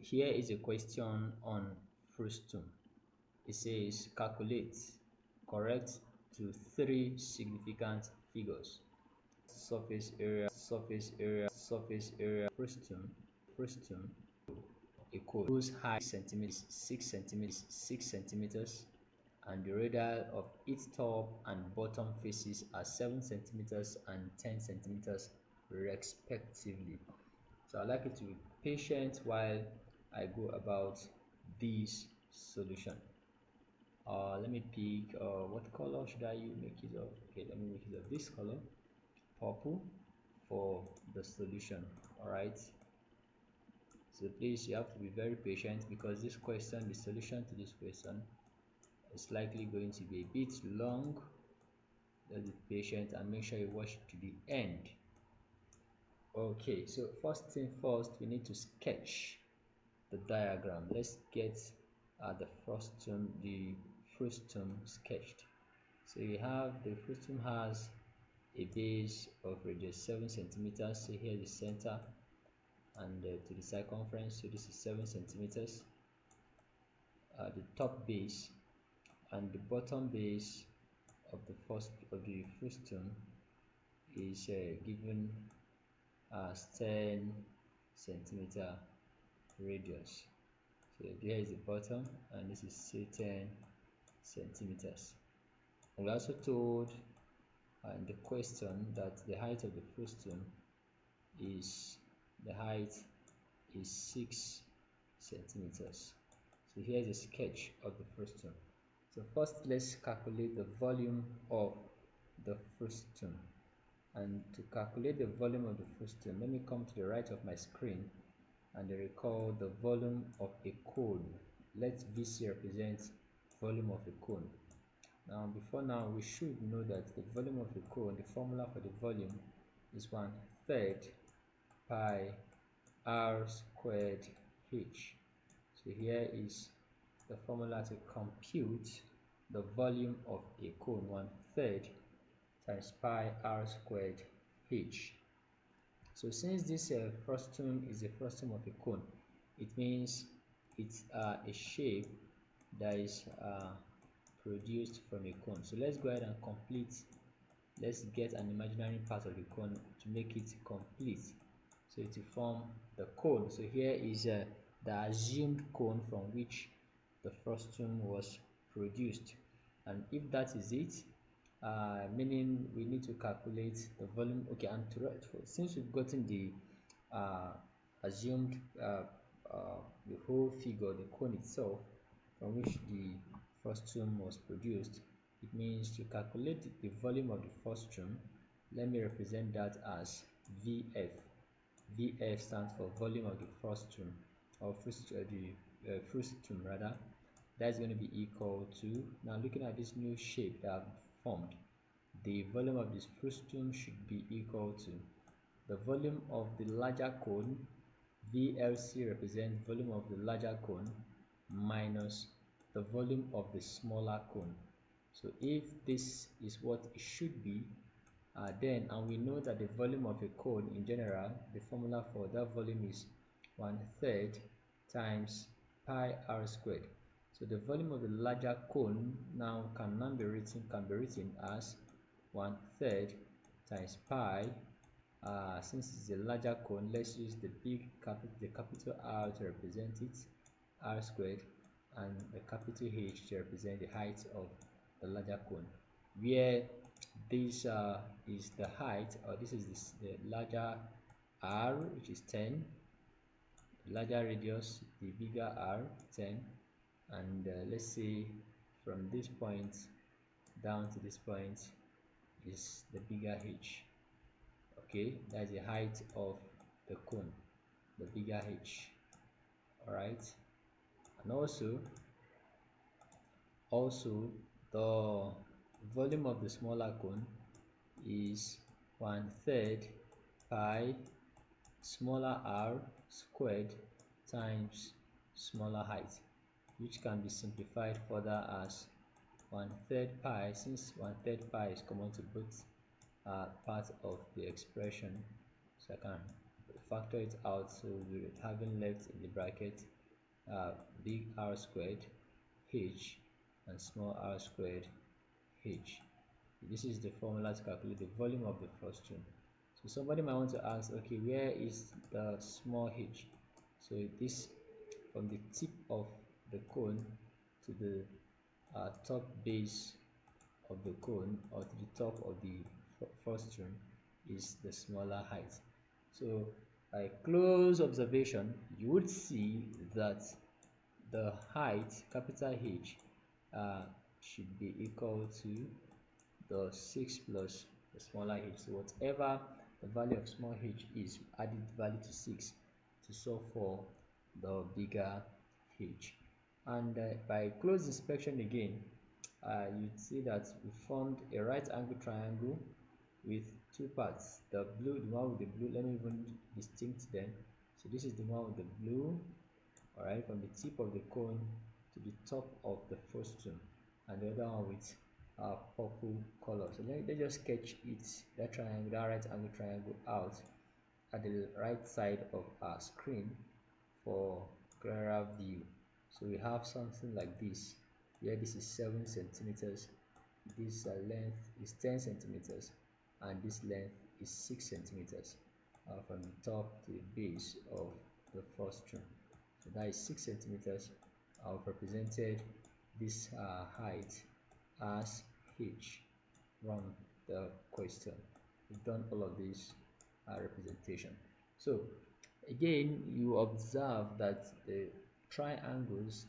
here is a question on Frustum. It says calculate correct to 3 significant figures. Surface area, Frustum, a cone whose height is 6 centimeters, and the radius of its top and bottom faces are 7 centimeters and 10 centimeters respectively. So I'd like you to be patient while I go about this solution. Let me pick what color should I make it of? Okay, let me make it of this color, purple, for the solution. All right, so please, you have to be very patient because this question, the solution to this question, is likely going to be a bit long. Just be patient and make sure you watch to the end. Okay, so first thing first, we need to sketch the diagram. Let's get the frustum sketched. So you have the frustum has a base of radius 7 centimeters. So here is the center and to the circumference. So this is 7 centimeters. The top base and the bottom base of the frustum is given as 10 centimeter radius. So there is the bottom and this is say 10 centimeters. We're also told in the question that the height of the frustum is 6 centimeters. So here's a sketch of the frustum. So first let's calculate the volume of the frustum. And to calculate the volume of the frustum, let me come to the right of my screen and recall the volume of a cone. Let VC represent volume of a cone. Now before now, we should know that the volume of the cone, the formula for the volume is 1/3 pi r squared h. So here is the formula to compute the volume of a cone, 1/3 times pi r squared h. So since this frustum is a frustum of a cone, it means it's a shape that is produced from a cone. So let's go ahead and complete. Let's get an imaginary part of the cone to make it complete, so to form the cone. So here is the assumed cone from which the frustum was produced, and if that is it, meaning we need to calculate the volume. Okay, and since we've gotten the assumed the whole figure, the cone itself from which the frustum was produced, it means to calculate the volume of the frustum, let me represent that as VF. VF stands for volume of the frustum, or frustum rather. That's going to be equal to, now looking at this new shape that I've formed, the volume of this frustum should be equal to the volume of the larger cone. VLC represents volume of the larger cone minus the volume of the smaller cone. So if this is what it should be, then, and we know that the volume of a cone in general, the formula for that volume is 1/3 times pi r squared. So the volume of the larger cone now can be written as 1/3 times pi. Since it's a larger cone, let's use the capital R to represent it, r squared, and the capital H to represent the height of the larger cone, where this is the height, or this is the larger R, which is 10, the larger radius, the bigger R, 10, and let's say from this point down to this point is the bigger H. Okay, that's the height of the cone, the bigger H. All right, and also the volume of the smaller cone is 1/3 pi smaller r squared times smaller height, which can be simplified further as 1/3 pi, since 1/3 pi is common to both parts of the expression, so I can factor it out. So we're having left in the bracket big R squared h and small r squared h. This is the formula to calculate the volume of the frustum. So somebody might want to ask, okay, where is the small h? So this from the tip of the cone to the top base of the cone, or to the top of the frustum, is the smaller height. So by close observation, you would see that the height, capital H, should be equal to the 6 plus the smaller h. So whatever the value of small h is, added value to 6 to solve for the bigger h. And by close inspection again, you'd see that we formed a right angle triangle with two parts. The one with the blue, let me even distinct them. So this is the one with the blue, all right, from the tip of the cone to the top of the frustum, and the other one with purple color. So let's just sketch it, that triangle, that right angle triangle, out at the right side of our screen for clearer view. So we have something like this. Here this is 7 centimeters, this length is 10 centimeters, and this length is 6 centimeters from the top to the base of the frustum. So that is 6 centimeters. I've represented this height as h from the question. We've done all of this representation. So again, you observe that the triangles,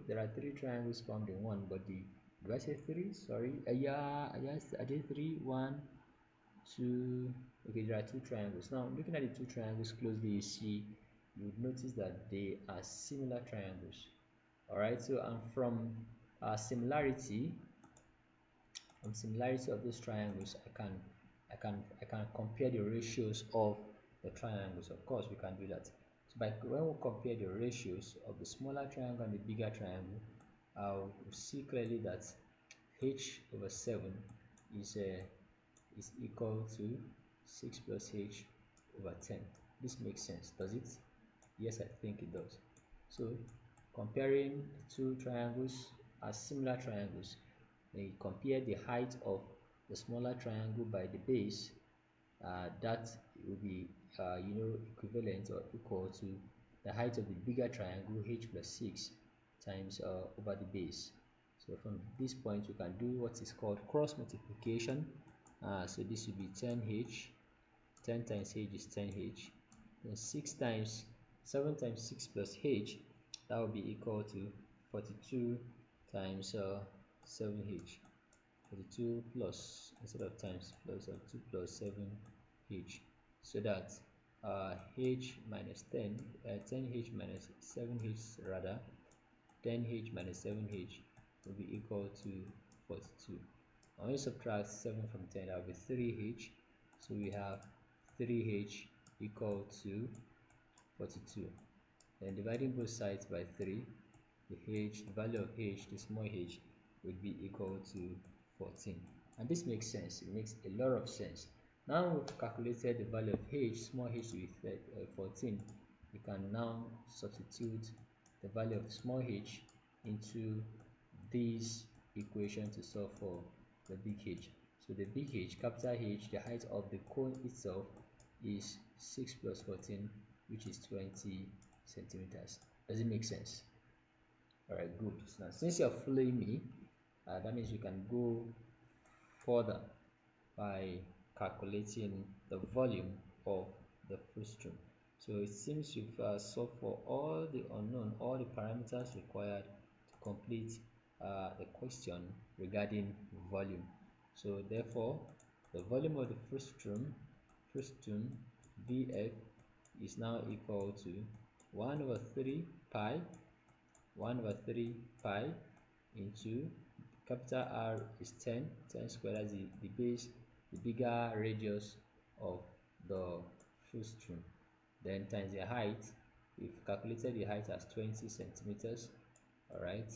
there are 3 triangles formed in one, but do I say 3? Sorry, yes, I did 3, 1, 2. Okay, there are 2 triangles. Now looking at the 2 triangles closely, you would notice that they are similar triangles. All right, so from similarity of these triangles, I can compare the ratios of the triangles. Of course, we can do that. So when we compare the ratios of the smaller triangle and the bigger triangle, we'll see clearly that h over 7 is equal to 6 plus h over 10. This makes sense, does it? Yes, I think it does. So comparing the 2 triangles as similar triangles, when you compare the height of the smaller triangle by the base, that will be equivalent or equal to the height of the bigger triangle, h plus 6 times over the base. So from this point we can do what is called cross multiplication. So this will be 10h, 10 times h is 10h, then 7 times 6 plus h, that will be equal to 42 times 7h. 42 plus, instead of times, plus 2 plus 7h, so that h minus 10h minus 7h, rather 10h minus 7h will be equal to 42. Now when you subtract 7 from 10, that will be 3h. So we have 3h equal to 42. Then dividing both sides by 3, the value of h, the small h, would be equal to 14. And this makes sense. It makes a lot of sense. Now we've calculated the value of h, small h, with 14. We can now substitute the value of small h into this equation to solve for the big H. So the big H, capital H, the height of the cone itself is 6 plus 14, which is 20 centimeters. Does it make sense? Alright, good. Now since you're following me, that means you can go further by calculating the volume of the frustum. So it seems you've solved for all the unknown, all the parameters required to complete the question regarding volume. So therefore, the volume of the frustum Vf is now equal to 1 over 3 pi into capital R is 10 squared, as the base, the bigger radius of the frustum, then times the height. We've calculated the height as 20 centimeters, all right,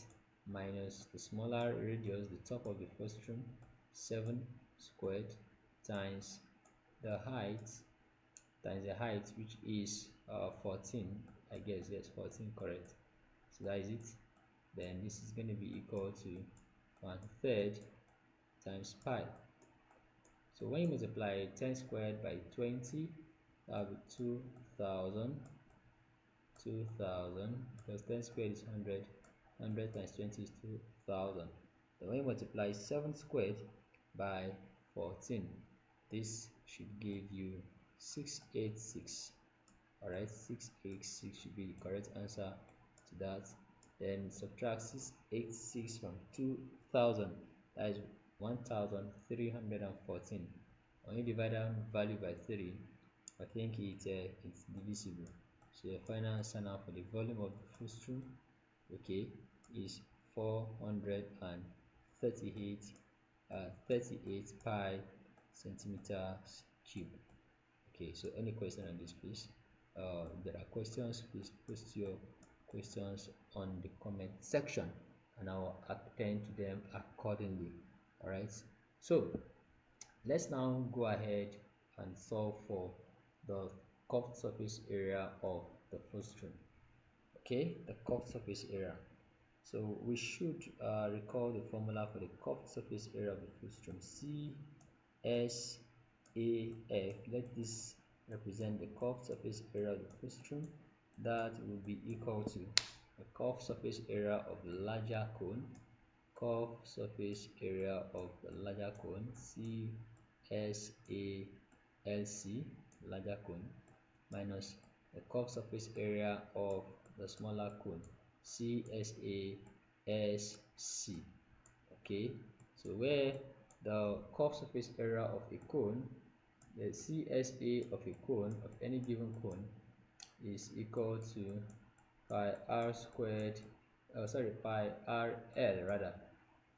minus the smaller radius, the top of the frustum, 7 squared, times the height, which is 14, I guess. Yes, 14, correct. So that is it. Then this is going to be equal to 1/3 times pi. So when you multiply 10 squared by 20, that will be 2000 because 10 squared is 100. 100 times 20 is 2000. Then when you multiply 7 squared by 14, this should give you 686. Alright, 686 should be the correct answer to that. Then subtract 686 from 2000, that is 1314. When you divide that value by 3, I think it's divisible. So your final answer now for the volume of the frustum, okay, is 438 pi centimeters cube. Okay, so any question on this, please? If there are questions, please post your questions on the comment section and I'll attend to them accordingly. All right, so let's now go ahead and solve for the curved surface area of the frustum. Okay, the curved surface area. So we should recall the formula for the curved surface area of the frustum. CSAF. Let this represent the curved surface area of the frustum. That will be equal to the curved surface area of the larger cone. Curved surface area of the larger cone, CSALC, larger cone, minus the curved surface area of the smaller cone, CSASC. Okay, so where the curved surface area of a cone, the CSA of a cone, of any given cone, is equal to pi r squared, pi rl rather.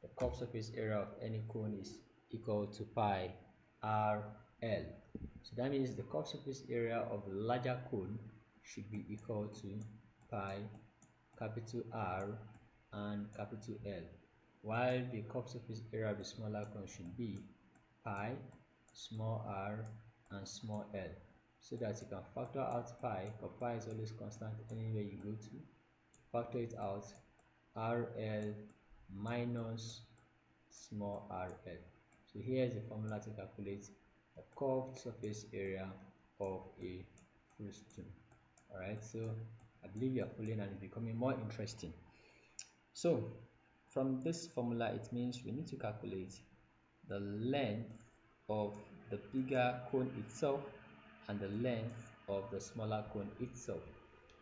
The curved surface area of any cone is equal to pi rl. So that means the curved surface area of the larger cone should be equal to pi capital R and capital L, while the curved surface area of the smaller cone should be pi small r and small l, so that you can factor out pi, but pi is always constant anywhere you go to. Factor it out, RL minus small rl. So here is the formula to calculate the curved surface area of a frustum. Alright, so I believe you are following and it's becoming more interesting. So from this formula, it means we need to calculate the length of the bigger cone itself and the length of the smaller cone itself.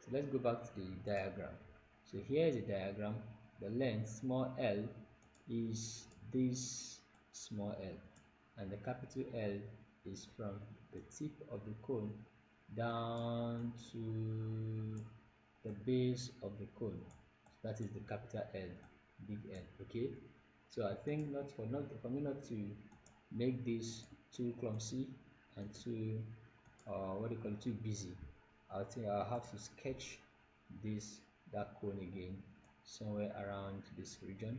So let's go back to the diagram. So here is a diagram. The length small l is this small l, and the capital L is from the tip of the cone down to the base of the cone. So that is the capital L, big L. Okay, so I think for me not to make this too clumsy and too too busy, I think I'll have to sketch that cone again somewhere around this region.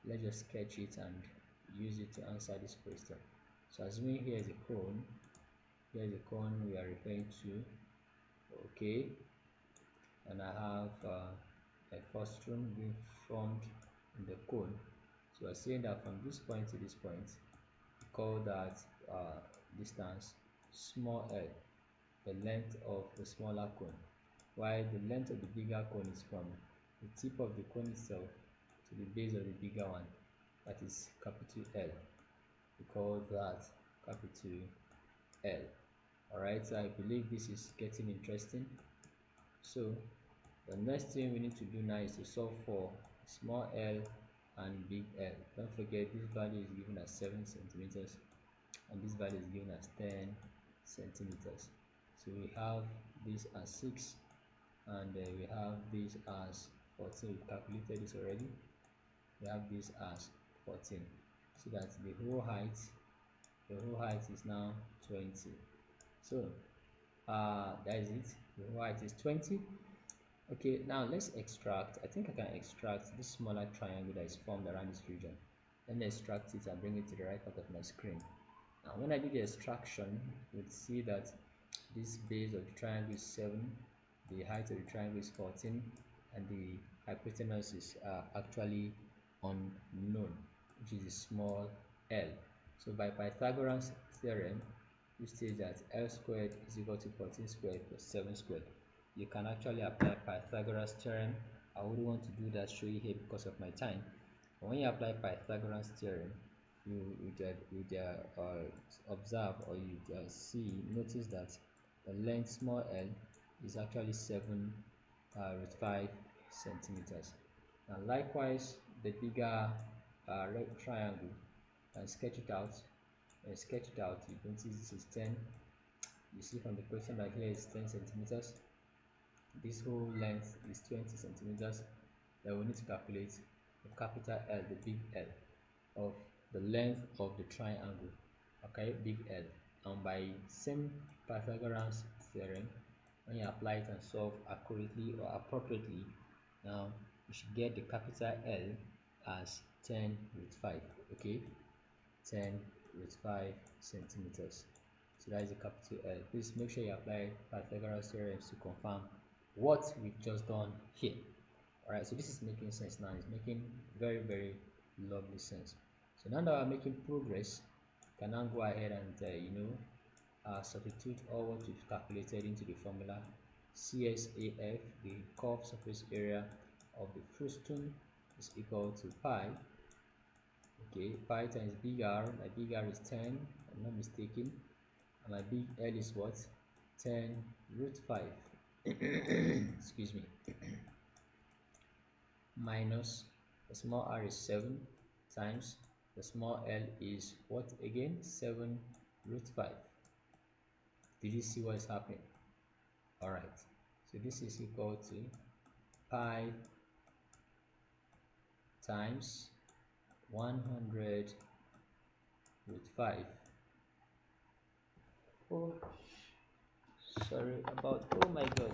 Let's just sketch it and use it to answer this question. So assuming here is a cone, we are referring to, okay, and I have a frustum being formed in the cone. So we're saying that from this point to this point, we call that distance small l, the length of the smaller cone, while the length of the bigger cone is from the tip of the cone itself to the base of the bigger one, that is capital L. We call that capital L. Alright, so I believe this is getting interesting. So the next thing we need to do now is to solve for small l and big L. Don't forget this value is given as 7 centimeters and this value is given as 10 centimeters. So we have this as 6 and we have this as 14. We've calculated this already. We have this as 14, so that the whole height is now 20. So that is it. The whole height is 20. Okay, now let's extract. I think I can extract this smaller triangle that is formed around this region. Let me extract it and bring it to the right part of my screen. Now when I do the extraction, you'll see that this base of the triangle is 7, the height of the triangle is 14, and the hypotenuse is actually unknown, which is a small l. So by Pythagoras theorem, which states that l squared is equal to 14 squared plus 7 squared, you can actually apply Pythagoras theorem. I wouldn't want to do that show you here because of my time. But when you apply Pythagoras theorem, you observe, or you notice that the length small l is actually 7 root 5 centimeters. And likewise, the bigger right triangle, and sketch it out. You notice this is 10. You see from the question that here is 10 centimeters. This whole length is 20 centimeters. Then we need to calculate the capital L, the big L, of the length of the triangle. Okay, big L. And by same Pythagoras theorem, when you apply it and solve accurately or appropriately, now you should get the capital L as 10 root 5. Okay, 10 root 5 centimeters. So that is the capital L. Please make sure you apply Pythagoras theorem to confirm what we've just done here. Alright, so this is making sense now. It's making very, very lovely sense. So now that we're making progress, you can now go ahead and substitute all what we've calculated into the formula. CSAF, the curved surface area of the frustum, is equal to pi. Okay, pi times big R. My big R is 10, I'm not mistaken. And my big L is what? 10 root 5. Excuse me. Minus the small r is 7 times the small l is what again? 7 root 5. Did you see what is happening? Alright, so this is equal to pi times 100 root 5. Oh, sorry about, oh my god.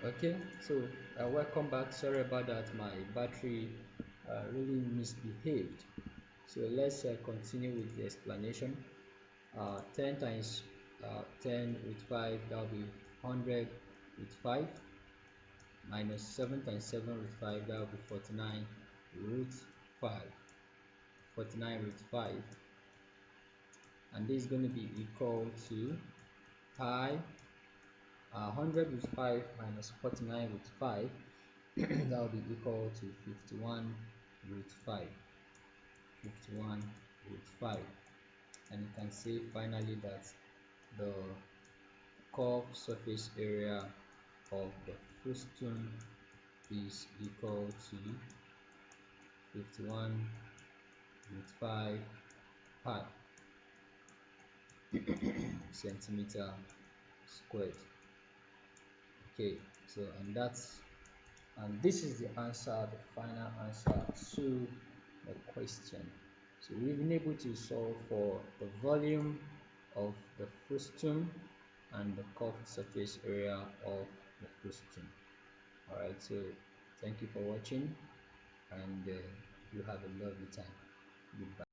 Okay, so welcome back. Sorry about that, my battery really misbehaved. So let's continue with the explanation. 10 times 10 with 5, that will be 100 with 5, minus 7 times 7 root 5, that will be 49 root 5. 49 root 5, and this is going to be equal to pi 100 root 5 minus 49 root 5 that will be equal to 51 root 5. 51 root 5, and you can see finally that the curved surface area of the frustum is equal to 51 root 5 pi centimeter squared. Okay, so and this is the answer, the final answer to the question. So we've been able to solve for the volume of the frustum and the curved surface area of the frustum. Alright, so thank you for watching, and you have a lovely time. Goodbye.